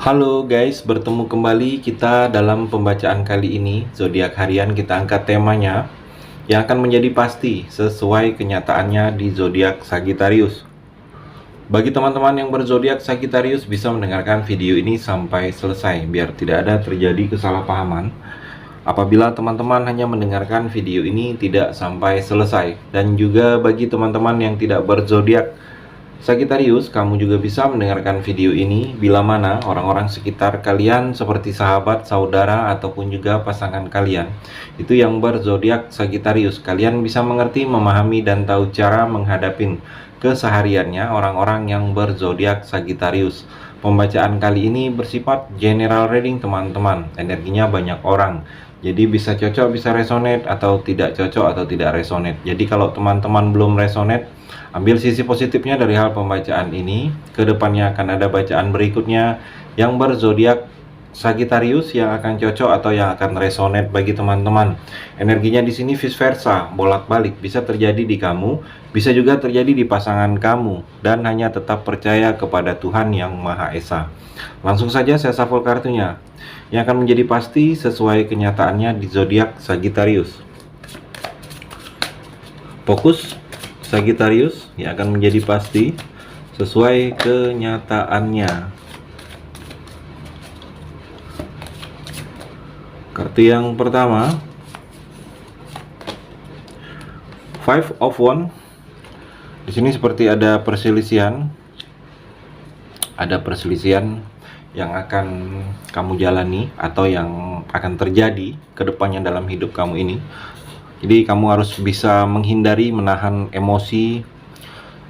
Halo guys, bertemu kembali kita dalam pembacaan kali ini. Zodiak harian kita angkat temanya yang akan menjadi pasti sesuai kenyataannya di zodiak Sagittarius. Bagi teman-teman yang berzodiak Sagittarius bisa mendengarkan video ini sampai selesai biar tidak ada terjadi kesalahpahaman. Apabila teman-teman hanya mendengarkan video ini tidak sampai selesai, dan juga bagi teman-teman yang tidak berzodiak Sagittarius, kamu juga bisa mendengarkan video ini bila mana orang-orang sekitar kalian seperti sahabat, saudara, ataupun juga pasangan kalian itu yang berzodiak Sagittarius. Kalian bisa mengerti, memahami, dan tahu cara menghadapi kesehariannya orang-orang yang berzodiak Sagittarius. Pembacaan kali ini bersifat general reading teman-teman, energinya banyak orang. Jadi bisa cocok, bisa resonate, atau tidak cocok, atau tidak resonate. Jadi kalau teman-teman belum resonate, ambil sisi positifnya dari hal pembacaan ini. Kedepannya akan ada bacaan berikutnya yang berzodiak Sagittarius yang akan cocok atau yang akan resonate bagi teman-teman. Energinya di sini vice versa, bolak-balik, bisa terjadi di kamu, bisa juga terjadi di pasangan kamu, dan hanya tetap percaya kepada Tuhan Yang Maha Esa. Langsung saja saya shuffle kartunya yang akan menjadi pasti sesuai kenyataannya di zodiak Sagittarius. Fokus Sagittarius yang akan menjadi pasti sesuai kenyataannya. Kartu yang pertama, Five of Wands. Di sini seperti ada perselisihan, yang akan kamu jalani atau yang akan terjadi ke depannya dalam hidup kamu ini. Jadi kamu harus bisa menghindari, menahan emosi,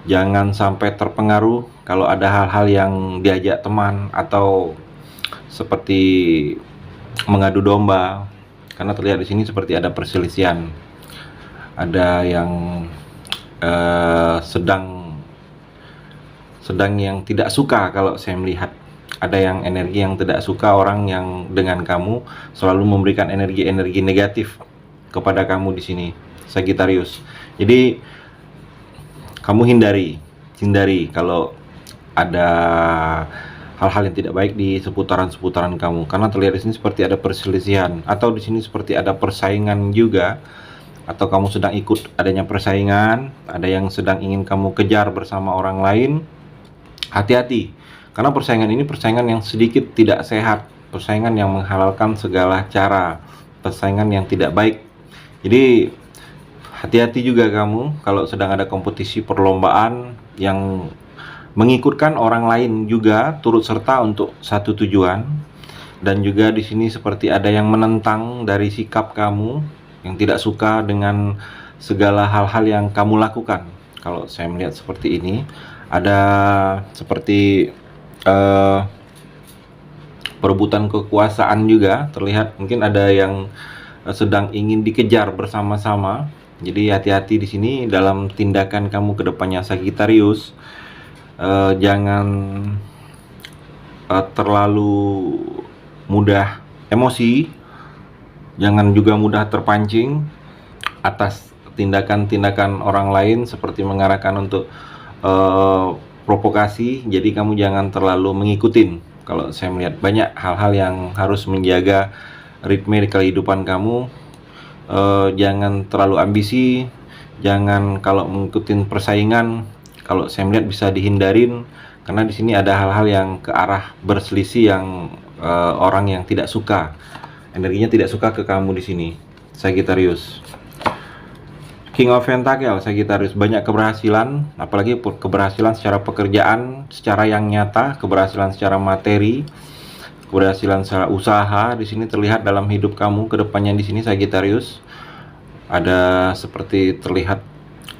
jangan sampai terpengaruh kalau ada hal-hal yang diajak teman atau seperti mengadu domba, karena terlihat di sini seperti ada perselisihan. Ada yang sedang yang tidak suka. Kalau saya melihat ada yang energi yang tidak suka, orang yang dengan kamu selalu memberikan energi-energi negatif kepada kamu di sini, Sagittarius. Jadi kamu hindari kalau ada hal-hal yang tidak baik di seputaran kamu, karena terlihat di sini seperti ada perselisihan, atau di sini seperti ada persaingan juga, atau kamu sedang ikut adanya persaingan, ada yang sedang ingin kamu kejar bersama orang lain. Hati-hati, karena persaingan ini persaingan yang sedikit tidak sehat, persaingan yang menghalalkan segala cara, persaingan yang tidak baik. Jadi hati-hati juga kamu kalau sedang ada kompetisi perlombaan yang mengikutkan orang lain juga turut serta untuk satu tujuan. Dan juga di sini seperti ada yang menentang dari sikap kamu, yang tidak suka dengan segala hal-hal yang kamu lakukan. Kalau saya melihat seperti ini, ada seperti perebutan kekuasaan juga terlihat. Mungkin ada yang sedang ingin dikejar bersama-sama. Jadi hati-hati di sini dalam tindakan kamu ke depannya, Sagittarius. Jangan terlalu mudah emosi, jangan juga mudah terpancing atas tindakan-tindakan orang lain seperti mengarahkan untuk provokasi. Jadi kamu jangan terlalu mengikutin. Kalau saya melihat banyak hal-hal yang harus menjaga ritme di kehidupan kamu. Jangan terlalu ambisi, jangan kalau mengikuti persaingan, kalau saya melihat bisa dihindarin, karena di sini ada hal-hal yang ke arah berselisih, yang orang yang tidak suka, energinya tidak suka ke kamu di sini, Sagittarius. King of Pentacle, Sagittarius, banyak keberhasilan, apalagi keberhasilan secara pekerjaan, secara yang nyata, keberhasilan secara materi, keberhasilan secara usaha. Di sini terlihat dalam hidup kamu ke depannya di sini, Sagittarius. Ada seperti terlihat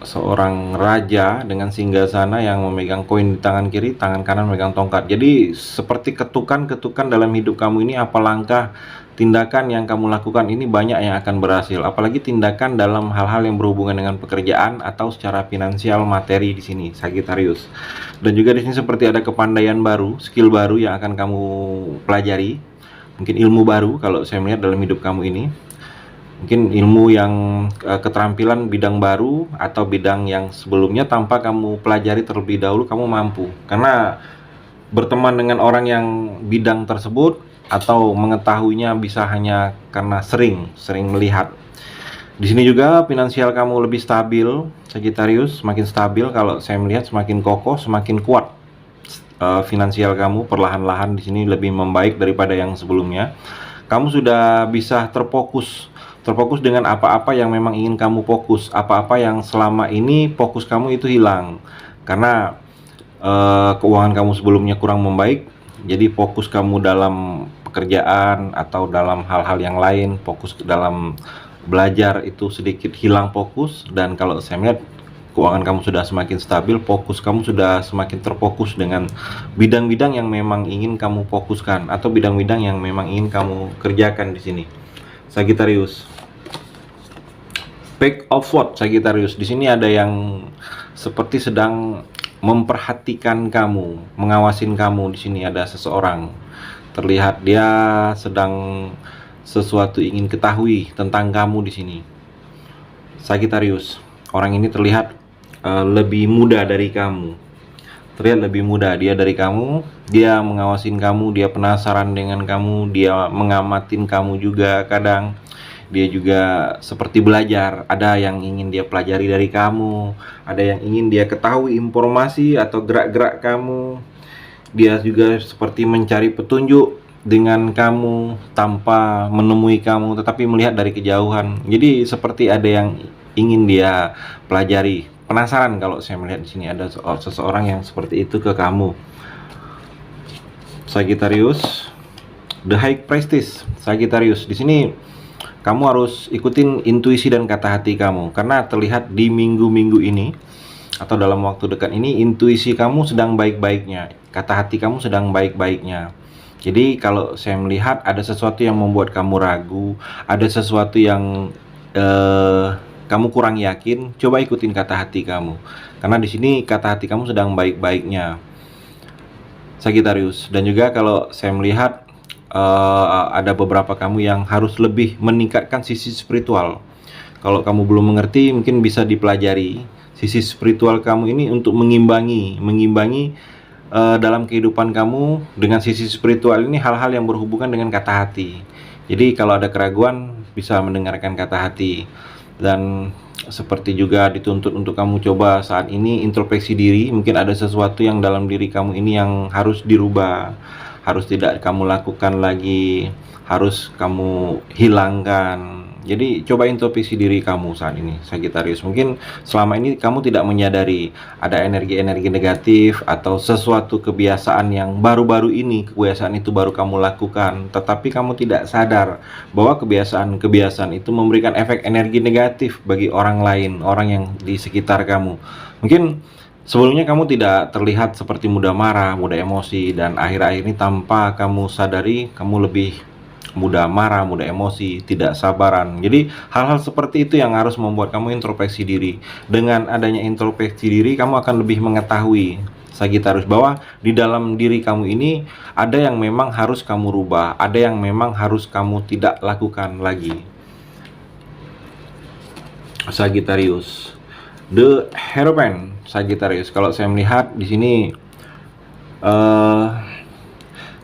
seorang raja dengan singgasana yang memegang koin di tangan kiri, tangan kanan memegang tongkat. Jadi seperti ketukan-ketukan dalam hidup kamu ini. Apa langkah tindakan yang kamu lakukan ini banyak yang akan berhasil, apalagi tindakan dalam hal-hal yang berhubungan dengan pekerjaan atau secara finansial materi di sini, Sagittarius. Dan juga di sini seperti ada kepandaian baru, skill baru yang akan kamu pelajari, mungkin ilmu baru kalau saya melihat dalam hidup kamu ini. Mungkin ilmu yang keterampilan bidang baru, atau bidang yang sebelumnya tanpa kamu pelajari terlebih dahulu kamu mampu. Karena berteman dengan orang yang bidang tersebut, atau mengetahuinya bisa hanya karena sering melihat. Di sini juga finansial kamu lebih stabil, Sagittarius, semakin stabil kalau saya melihat, semakin kokoh, semakin kuat. Finansial kamu perlahan-lahan di sini lebih membaik daripada yang sebelumnya. Kamu sudah bisa terfokus dengan apa-apa yang memang ingin kamu fokus, apa-apa yang selama ini fokus kamu itu hilang. Karena keuangan kamu sebelumnya kurang membaik, jadi fokus kamu dalam pekerjaan atau dalam hal-hal yang lain, fokus dalam belajar itu sedikit hilang fokus. Dan kalau saya melihat keuangan kamu sudah semakin stabil, fokus kamu sudah semakin terfokus dengan bidang-bidang yang memang ingin kamu fokuskan atau bidang-bidang yang memang ingin kamu kerjakan di sini, Sagittarius. Page of Swords, Sagittarius. Di sini ada yang seperti sedang memperhatikan kamu, mengawasin kamu. Di sini ada seseorang. Terlihat dia sedang sesuatu ingin ketahui tentang kamu di sini, Sagittarius. Orang ini terlihat lebih muda dari kamu. Terlihat lebih muda dia dari kamu. Dia mengawasin kamu, dia penasaran dengan kamu, dia mengamatin kamu juga kadang. Dia juga seperti belajar, ada yang ingin dia pelajari dari kamu, ada yang ingin dia ketahui informasi atau gerak-gerak kamu. Dia juga seperti mencari petunjuk dengan kamu tanpa menemui kamu, tetapi melihat dari kejauhan. Jadi seperti ada yang ingin dia pelajari. Penasaran kalau saya melihat di sini ada seseorang yang seperti itu ke kamu, Sagittarius. The High Priestess, Sagittarius. Di sini kamu harus ikutin intuisi dan kata hati kamu, karena terlihat di minggu-minggu ini atau dalam waktu dekat ini intuisi kamu sedang baik-baiknya, kata hati kamu sedang baik-baiknya. Jadi kalau saya melihat ada sesuatu yang membuat kamu ragu, ada sesuatu yang kamu kurang yakin, coba ikutin kata hati kamu, karena di sini kata hati kamu sedang baik-baiknya, Sagittarius. Dan juga kalau saya melihat ada beberapa kamu yang harus lebih meningkatkan sisi spiritual. Kalau kamu belum mengerti, mungkin bisa dipelajari sisi spiritual kamu ini untuk mengimbangi dalam kehidupan kamu. Dengan sisi spiritual ini hal-hal yang berhubungan dengan kata hati. Jadi kalau ada keraguan, bisa mendengarkan kata hati. Dan seperti juga dituntut untuk kamu coba saat ini introspeksi diri. Mungkin ada sesuatu yang dalam diri kamu ini yang harus dirubah, harus tidak kamu lakukan lagi, harus kamu hilangkan. Jadi coba introspeksi diri kamu saat ini, Sagittarius. Mungkin selama ini kamu tidak menyadari ada energi-energi negatif atau sesuatu kebiasaan yang baru-baru ini, kebiasaan itu baru kamu lakukan, tetapi kamu tidak sadar bahwa kebiasaan-kebiasaan itu memberikan efek energi negatif bagi orang lain, orang yang di sekitar kamu. Mungkin sebelumnya kamu tidak terlihat seperti mudah marah, mudah emosi, dan akhir-akhir ini tanpa kamu sadari kamu lebih mudah marah, mudah emosi, tidak sabaran. Jadi hal-hal seperti itu yang harus membuat kamu introspeksi diri. Dengan adanya introspeksi diri, kamu akan lebih mengetahui, Sagittarius, bahwa di dalam diri kamu ini ada yang memang harus kamu rubah, ada yang memang harus kamu tidak lakukan lagi, Sagittarius. The Hierophant, Sagittarius. Kalau saya melihat di sini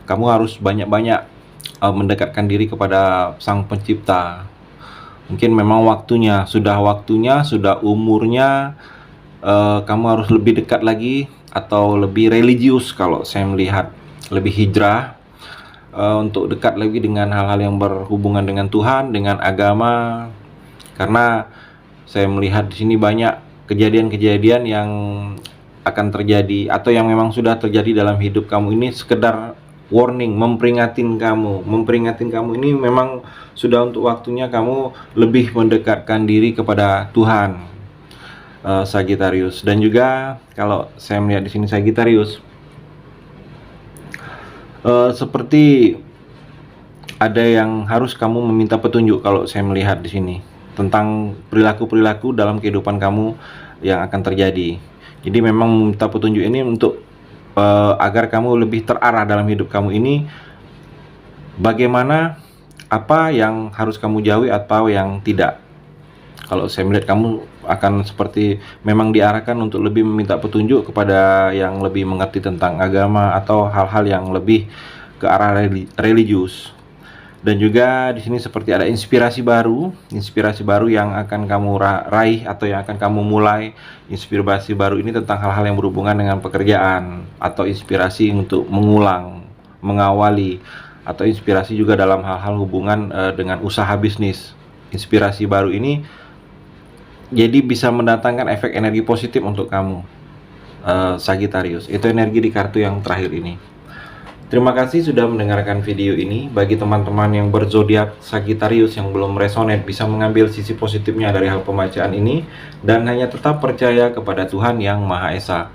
kamu harus banyak-banyak mendekatkan diri kepada Sang Pencipta. Mungkin memang sudah umurnya kamu harus lebih dekat lagi atau lebih religius. Kalau saya melihat lebih hijrah untuk dekat lagi dengan hal-hal yang berhubungan dengan Tuhan, dengan agama. Karena saya melihat di sini banyak kejadian-kejadian yang akan terjadi atau yang memang sudah terjadi dalam hidup kamu ini, sekedar warning, memperingatin kamu ini memang sudah untuk waktunya kamu lebih mendekatkan diri kepada Tuhan, Sagittarius. Dan juga kalau saya melihat di sini, Sagittarius, seperti ada yang harus kamu meminta petunjuk. Kalau saya melihat di sini tentang perilaku-perilaku dalam kehidupan kamu yang akan terjadi. Jadi memang meminta petunjuk ini untuk agar kamu lebih terarah dalam hidup kamu ini, bagaimana, apa yang harus kamu jauhi atau yang tidak. Kalau saya melihat kamu akan seperti memang diarahkan untuk lebih meminta petunjuk kepada yang lebih mengerti tentang agama atau hal-hal yang lebih ke arah religius. Dan juga di sini seperti ada inspirasi baru yang akan kamu raih atau yang akan kamu mulai. Inspirasi baru ini tentang hal-hal yang berhubungan dengan pekerjaan atau inspirasi untuk mengulang, mengawali, atau inspirasi juga dalam hal-hal hubungan dengan usaha bisnis. Inspirasi baru ini jadi bisa mendatangkan efek energi positif untuk kamu, Sagittarius. Itu energi di kartu yang terakhir ini. Terima kasih sudah mendengarkan video ini. Bagi teman-teman yang berzodiak Sagittarius yang belum resonate, bisa mengambil sisi positifnya dari hal pembacaan ini dan hanya tetap percaya kepada Tuhan Yang Maha Esa.